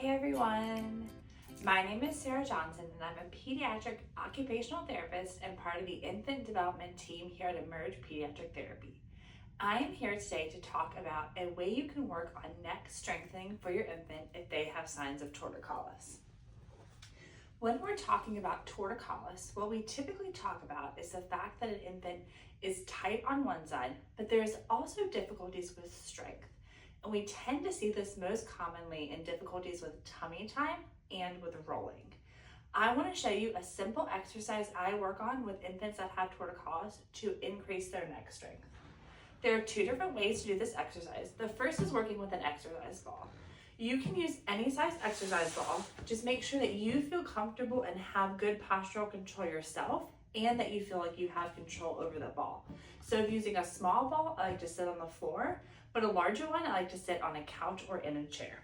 Hey everyone, my name is Sarah Johnson and I'm a pediatric occupational therapist and part of the infant development team here at Emerge Pediatric Therapy. I am here today to talk about a way you can work on neck strengthening for your infant if they have signs of torticollis. When we're talking about torticollis, what we typically talk about is the fact that an infant is tight on one side, but there's also difficulties with strength. And we tend to see this most commonly in difficulties with tummy time and with rolling. I want to show you a simple exercise I work on with infants that have torticollis to increase their neck strength. There are two different ways to do this exercise. The first is working with an exercise ball. You can use any size exercise ball. Just make sure that you feel comfortable and have good postural control yourself and that you feel like you have control over the ball. So if using a small ball, I like to sit on the floor, but a larger one, I like to sit on a couch or in a chair.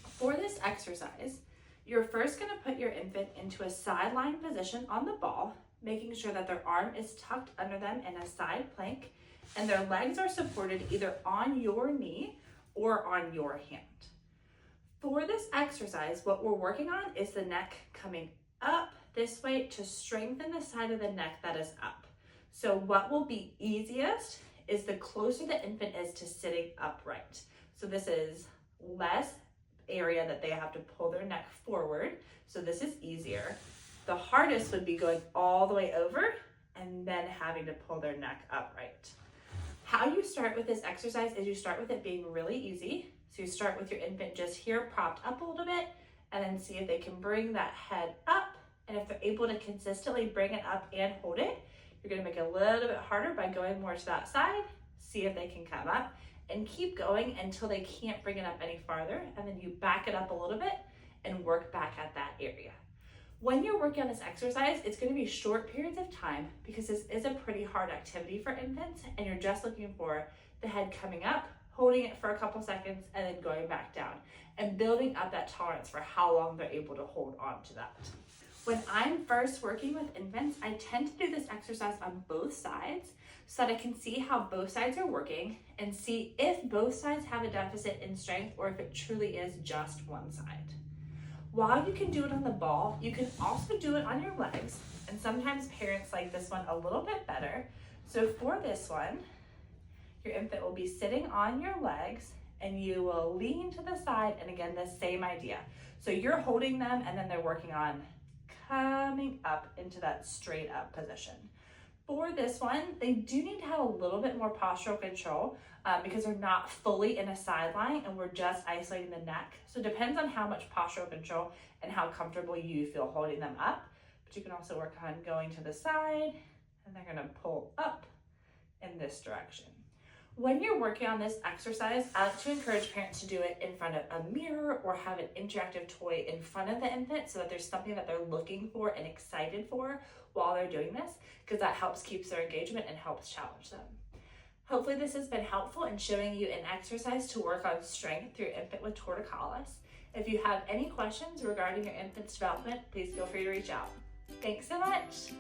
For this exercise, you're first going to put your infant into a sideline position on the ball, making sure that their arm is tucked under them in a side plank and their legs are supported either on your knee or on your hand. For this exercise, what we're working on is the neck coming up this way to strengthen the side of the neck that is up. So what will be easiest is the closer the infant is to sitting upright. So this is less area that they have to pull their neck forward. So this is easier. The hardest would be going all the way over and then having to pull their neck upright. How you start with this exercise is you start with it being really easy. So you start with your infant just here propped up a little bit and then see if they can bring that head up. And if they're able to consistently bring it up and hold it, you're gonna make it a little bit harder by going more to that side, see if they can come up, and keep going until they can't bring it up any farther, and then you back it up a little bit and work back at that area. When you're working on this exercise, it's gonna be short periods of time because this is a pretty hard activity for infants, and you're just looking for the head coming up, holding it for a couple seconds, and then going back down, and building up that tolerance for how long they're able to hold on to that. When I'm first working with infants, I tend to do this exercise on both sides so that I can see how both sides are working and see if both sides have a deficit in strength or if it truly is just one side. While you can do it on the ball, you can also do it on your legs, and sometimes parents like this one a little bit better. So for this one, your infant will be sitting on your legs and you will lean to the side, and again, the same idea. So you're holding them and then they're working on coming up into that straight up position. For this one, they do need to have a little bit more postural control because they're not fully in a sideline and we're just isolating the neck. So it depends on how much postural control and how comfortable you feel holding them up. But you can also work on going to the side and they're gonna pull up in this direction. When you're working on this exercise, I like to encourage parents to do it in front of a mirror or have an interactive toy in front of the infant so that there's something that they're looking for and excited for while they're doing this, because that helps keep their engagement and helps challenge them. Hopefully this has been helpful in showing you an exercise to work on strength through your infant with torticollis. If you have any questions regarding your infant's development, please feel free to reach out. Thanks so much.